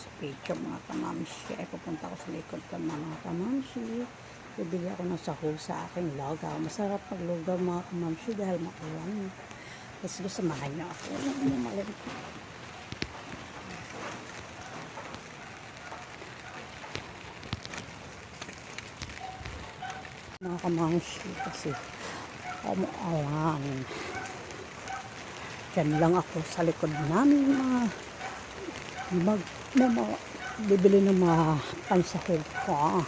sa picture mga kamamshi. Ay pupunta ko sa likod ko na mga kamamshi. Bibili ako ng sahog sa aking lugaw. Masarap maglugaw mga kamamshi dahil makulang. Let's go, samahan niyo ako. Mga kamamshi kasi umuulan. Diyan lang ako sa likod namin bibili ng mga pansahog ko.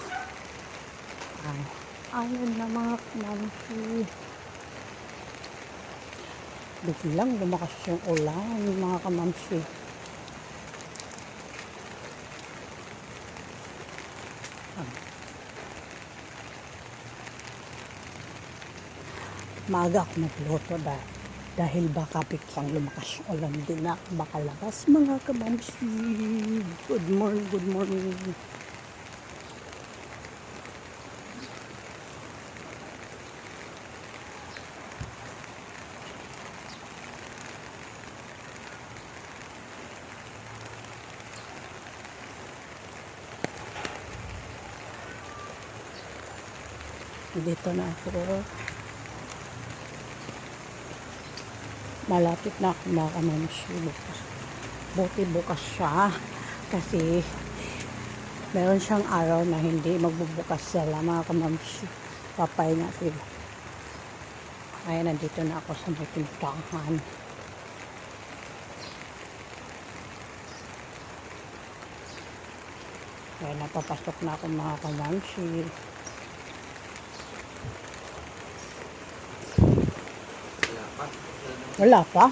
Ayun na mga kamamshi. Biglang lumakas yung ulan mga kamamshi. Maaga ako nagluto dahil baka biglang lumakas yung ulan din na makalabas mga kamamshi. Good morning, good morning. Dito na ako. Malapit na ako mga kamamshi. Buti bukas siya kasi meron siyang araw na hindi magbubukas sila mga kamamshi. Papahinga sila. Ayan, nandito na ako sa may tindahan. Ayan, napapasok na ako mga kamamshi. Wala pa?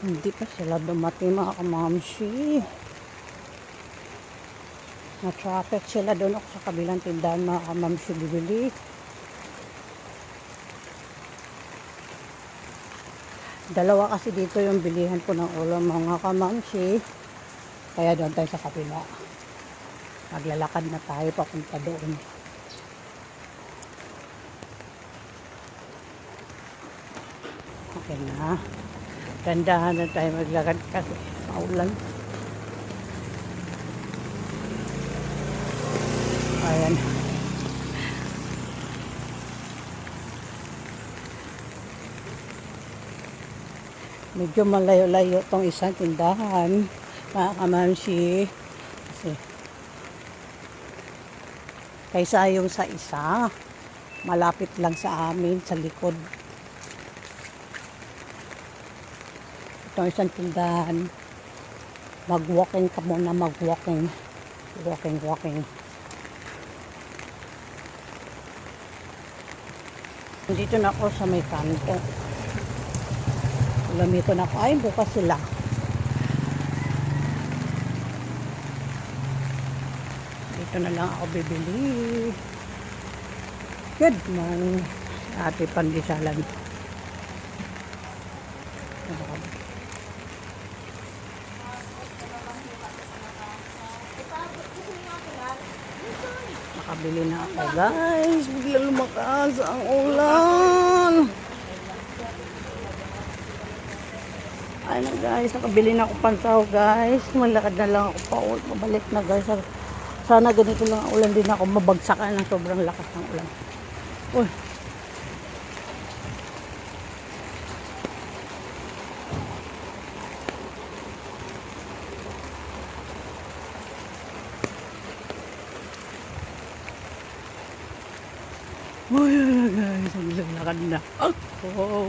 Hindi pa sila dumating mga kamamshi. Na-traffic sila doon ako sa kabilang tindahan mga kamamshi bibili. Dalawa kasi dito yung bilihan ko ng ulam mga kamamshi. Kaya doon tayo sa kapila. Maglalakad na tayo papunta doon. Okay na. Dandahan na tayo maglakad kasi maulan. Ayan. Medyo malayo-layo tong isang tindahan. Mga kamamshi. Kasi kaysa yung sa isa, malapit lang sa amin, sa likod. Itong isang tindahan, mag-walking ka muna, mag-walking. Walking. Dito na ako sa may kanto. Lamito na ako. Ay, bukas sila. Dito na lang ako bibili. Good morning. Ate Pandisalan. Nakabili na ako guys. Biglang lumakas ang ulan. Ayun na guys, nakabili na ako pansaw guys. Malakad na lang ako pa. Mabalik na guys. Sana ganito lang ang ulan din ako. Mabagsakan ng sobrang lakas ng ulan. Uy. Uy, guys. Ang lakad na. Oh.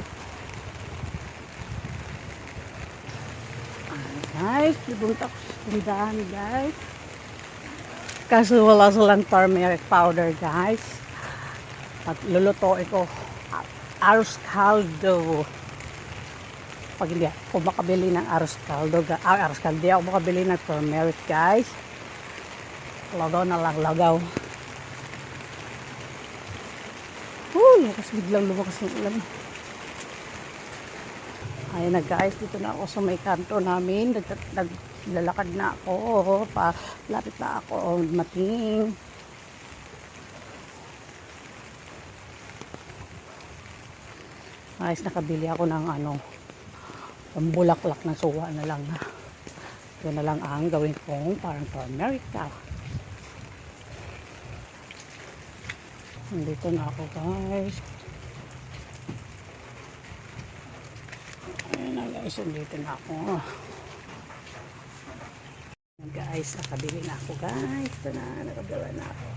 Guys, ibunta ko sa tindahan guys. Kaso wala silang turmeric powder guys. At lulutuin ko arroz caldo. Pag hindi ako makabili ng arroz caldo, di ako makabili ng turmeric guys. Lagaw na lang, lagaw. Biglang lumakas yung ulan. Ayun na guys, dito na ako sa may kanto namin. Naglalakad na ako. Lapit na ako mating. Ayos, nakabili ako ng pambulaklak na suwa na lang. Ito na lang ang gawin kong parang turmeric. Nandito na ako, guys. Ayan na, guys. Nandito na ako. Guys, nakabili na ako, guys. Ito na, nakagawa na ako.